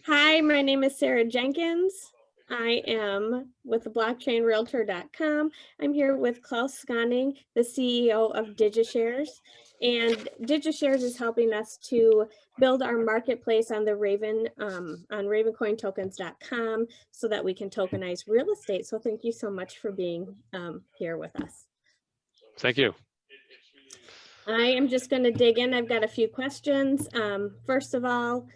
Hi, my name is Sarah Jenkins. I am with the blockchainrealtor.com. I'm here with Claus Skaaning, the CEO of DigiShares. And DigiShares is helping us to build our marketplace on the on Ravencointokens.com so that we can tokenize real estate. So thank you so much for being here with us. Thank you. I am just going to dig in. I've got a few questions. First of all,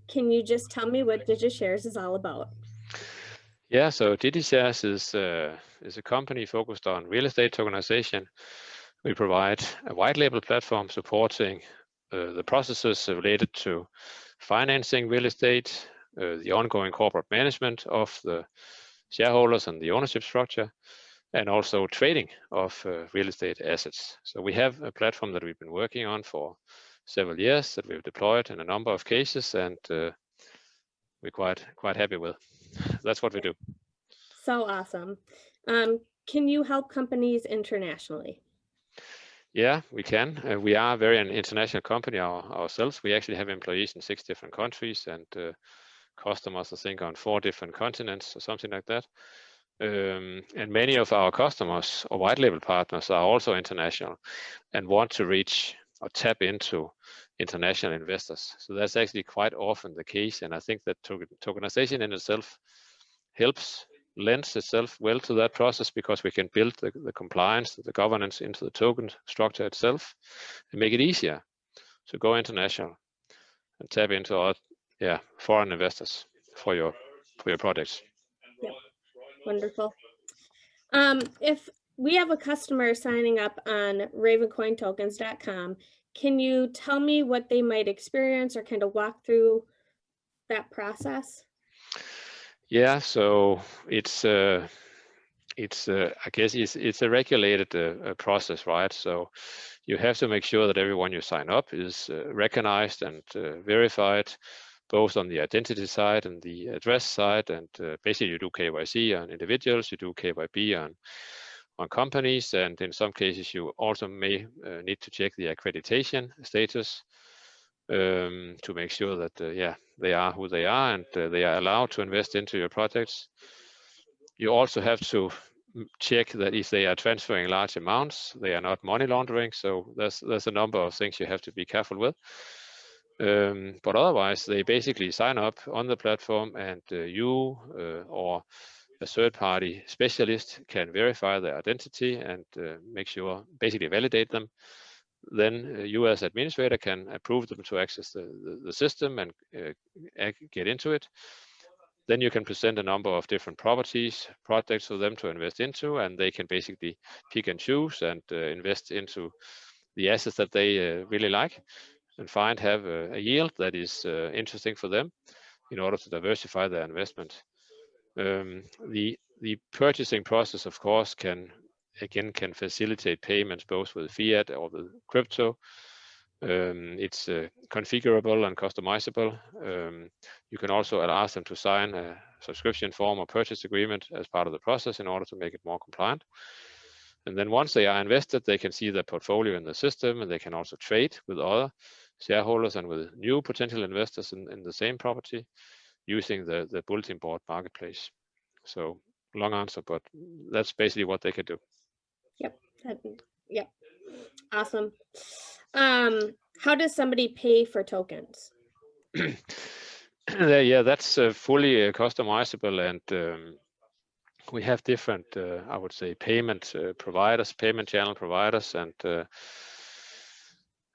can you just tell me what DigiShares is all about? Yeah, so DigiShares is a company focused on real estate tokenization. We provide a white label platform supporting the processes related to financing real estate, the ongoing corporate management of the shareholders and the ownership structure, and also trading of real estate assets. So we have a platform that we've been working on for several years that we've deployed in a number of cases, and we're quite happy with. That's what we do. So awesome. Can you help companies internationally? Yeah, we can. We are a very an international company ourselves. We actually have employees in 6 different countries and customers, I think, on 4 different continents or something like that. And many of our customers or white label partners are also international and want to reach or tap into international investors. So that's actually quite often the case. And I think that tokenization in itself lends itself well to that process, because we can build the compliance, the governance into the token structure itself and make it easier to go international and tap into our foreign investors for your projects. Yep. Wonderful. If we have a customer signing up on Ravencointokens.com, can you tell me what they might experience or kind of walk through that process? Yeah, so it's I guess it's a regulated process, right? So you have to make sure that everyone you sign up is recognized and verified, both on the identity side and the address side. And basically you do KYC on individuals, you do KYB on companies, and in some cases you also may need to check the accreditation status to make sure that they are who they are and they are allowed to invest into your projects. You also have to check that if they are transferring large amounts, they are not money laundering. So there's a number of things you have to be careful with. But otherwise, they basically sign up on the platform, and you or a third-party specialist can verify their identity and make sure, basically validate them. Then you as administrator can approve them to access the system and get into it. Then you can present a number of different projects for them to invest into, and they can basically pick and choose and invest into the assets that they really like and have a yield that is interesting for them in order to diversify their investment. The purchasing process, of course, can facilitate payments both with fiat or with crypto. It's configurable and customizable. You can also ask them to sign a subscription form or purchase agreement as part of the process in order to make it more compliant. And then once they are invested, they can see their portfolio in the system, and they can also trade with other shareholders and with new potential investors in the same property using the bulletin board marketplace. So long answer, but that's basically what they can do. Yep. Yep. Awesome. How does somebody pay for tokens? Yeah, that's fully customizable, and we have different, I would say, payment channel providers, and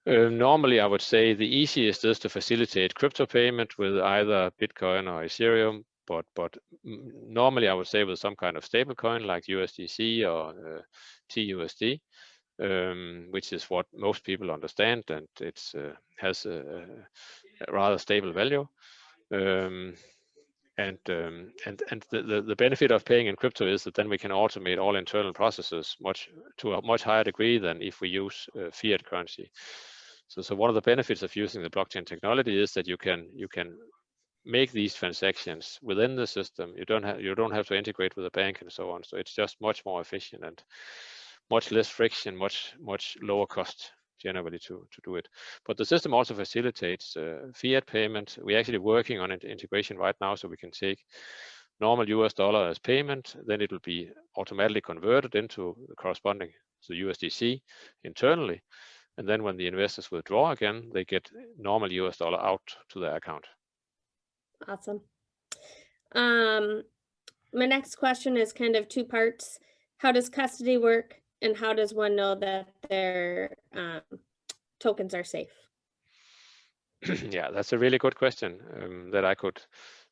normally I would say the easiest is to facilitate crypto payment with either Bitcoin or Ethereum, but normally I would say with some kind of stable coin like USDC or TUSD, which is what most people understand, and it's has a rather stable value. And the benefit of paying in crypto is that then we can automate all internal processes to a much higher degree than if we use fiat currency. So one of the benefits of using the blockchain technology is that you can make these transactions within the system. You don't have to integrate with a bank and so on. So it's just much more efficient and much less friction, much lower cost generally to do it. But the system also facilitates fiat payment. We're actually working on an integration right now, so we can take normal US dollar as payment, then it will be automatically converted into the corresponding to USDC internally. And then when the investors withdraw again, they get normal US dollar out to their account. Awesome. My next question is kind of two parts. How does custody work, and how does one know that their tokens are safe? Yeah, that's a really good question that I could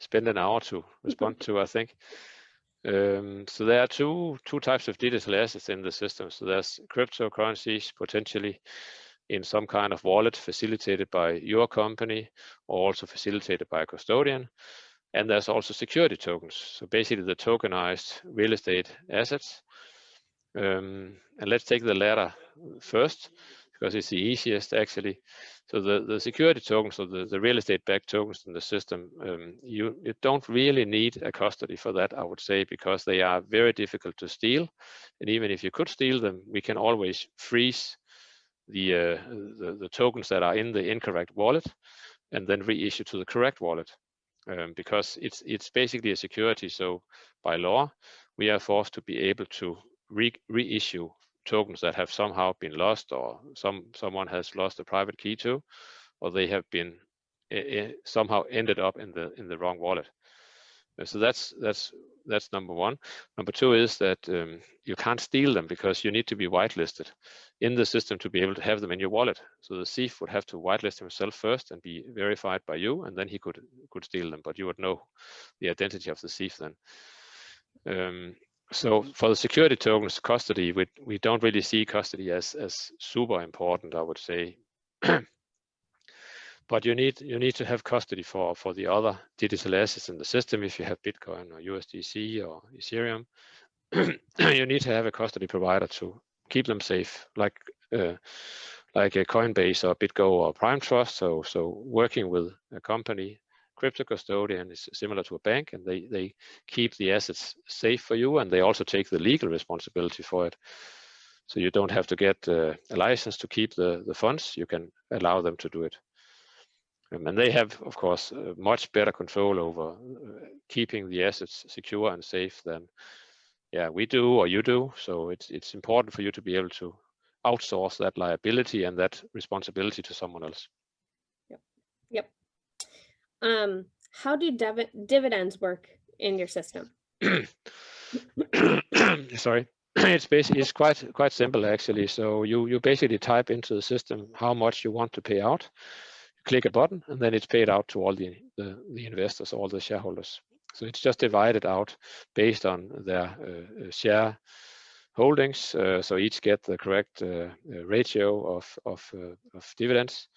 spend an hour to respond to, I think. So there are two types of digital assets in the system. So there's cryptocurrencies potentially in some kind of wallet facilitated by your company or also facilitated by a custodian. And there's also security tokens. So basically the tokenized real estate assets. And let's take the latter first, because it's the easiest actually. So the security tokens, or the real estate backed tokens in the system, you don't really need a custody for that, I would say, because they are very difficult to steal. And even if you could steal them, we can always freeze the tokens that are in the incorrect wallet and then reissue to the correct wallet. Because it's basically a security. So by law, we are forced to be able to reissue tokens that have somehow been lost, or someone has lost a private key to, or they have been somehow ended up in the wrong wallet. So that's number one. Number two is that you can't steal them because you need to be whitelisted in the system to be able to have them in your wallet. So the thief would have to whitelist himself first and be verified by you, and then he could steal them, but you would know the identity of the thief then. So for the security tokens, custody, we don't really see custody as super important, I would say. But you need to have custody for the other digital assets in the system. If you have Bitcoin or USDC or Ethereum, you need to have a custody provider to keep them safe, like a Coinbase or BitGo or Prime Trust. So working with a company, crypto custodian, is similar to a bank, and they keep the assets safe for you, and they also take the legal responsibility for it. So you don't have to get a license to keep the funds. You can allow them to do it. And they have, of course, much better control over keeping the assets secure and safe than we do or you do. So it's important for you to be able to outsource that liability and that responsibility to someone else. Yep. How do dividends work in your system? Sorry. It's quite simple actually. So you basically type into the system how much you want to pay out. Click a button, and then it's paid out to all the investors, all the shareholders. So it's just divided out based on their share holdings. So each get the correct ratio of dividends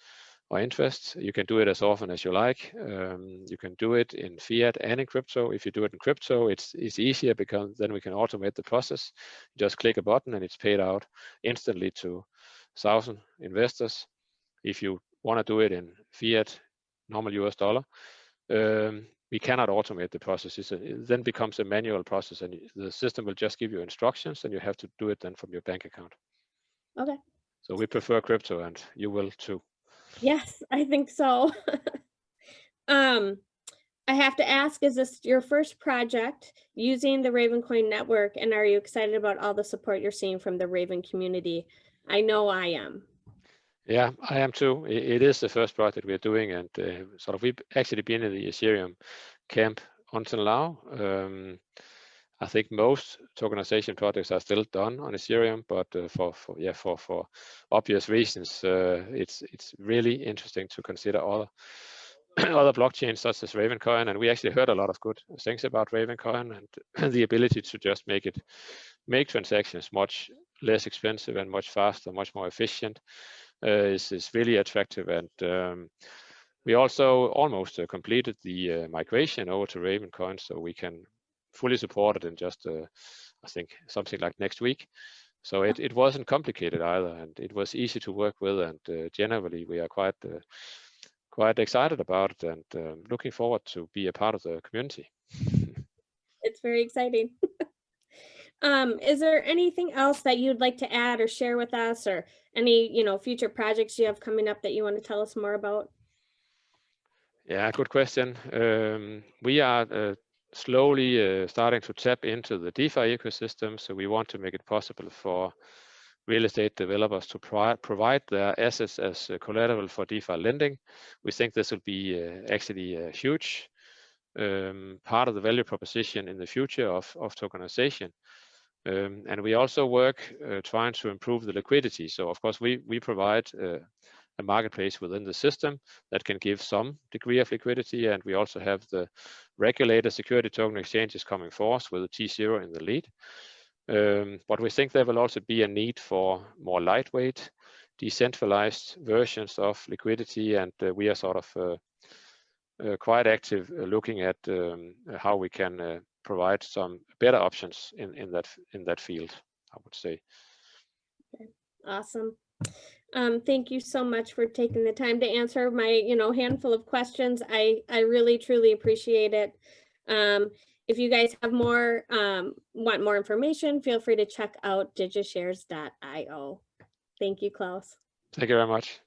or interest. You can do it as often as you like. You can do it in fiat and in crypto. If you do it in crypto, it's easier because then we can automate the process. You just click a button and it's paid out instantly to 1,000 investors. If you want to do it in fiat, normal US dollar, we cannot automate the process. It then becomes a manual process, and the system will just give you instructions, and you have to do it then from your bank account. Okay. So we prefer crypto, and you will too. Yes, I think so. I have to ask, is this your first project using the Ravencoin network, and are you excited about all the support you're seeing from the Raven community? I know I am. Yeah, I am too. It is the first project we're doing, and we've actually been in the Ethereum camp until now. I think most tokenization projects are still done on Ethereum, but for obvious reasons, it's really interesting to consider other other blockchains such as Ravencoin, and we actually heard a lot of good things about Ravencoin and the ability to just make transactions much less expensive and much faster, much more efficient. Is really attractive, and we also almost completed the migration over to Ravencoin, so we can fully support it in just I think something like next week. So it wasn't complicated either, and it was easy to work with, and generally we are quite excited about it, and looking forward to be a part of the community. It's very exciting. Is there anything else that you'd like to add or share with us, or any, future projects you have coming up that you want to tell us more about? Yeah, good question. We are slowly starting to tap into the DeFi ecosystem, so we want to make it possible for real estate developers to provide their assets as collateral for DeFi lending. We think this will be actually a huge part of the value proposition in the future of tokenization. And we also work trying to improve the liquidity. So of course we provide a marketplace within the system that can give some degree of liquidity, and we also have the regulator security token exchanges coming forth with the T0 in the lead. But we think there will also be a need for more lightweight, decentralized versions of liquidity, and we are sort of quite active looking at how we can provide some better options in that field, I would say. Okay. Awesome. Thank you so much for taking the time to answer my, handful of questions. I really, truly appreciate it. If you guys have more, want more information, feel free to check out digishares.io. Thank you, Klaus. Thank you very much.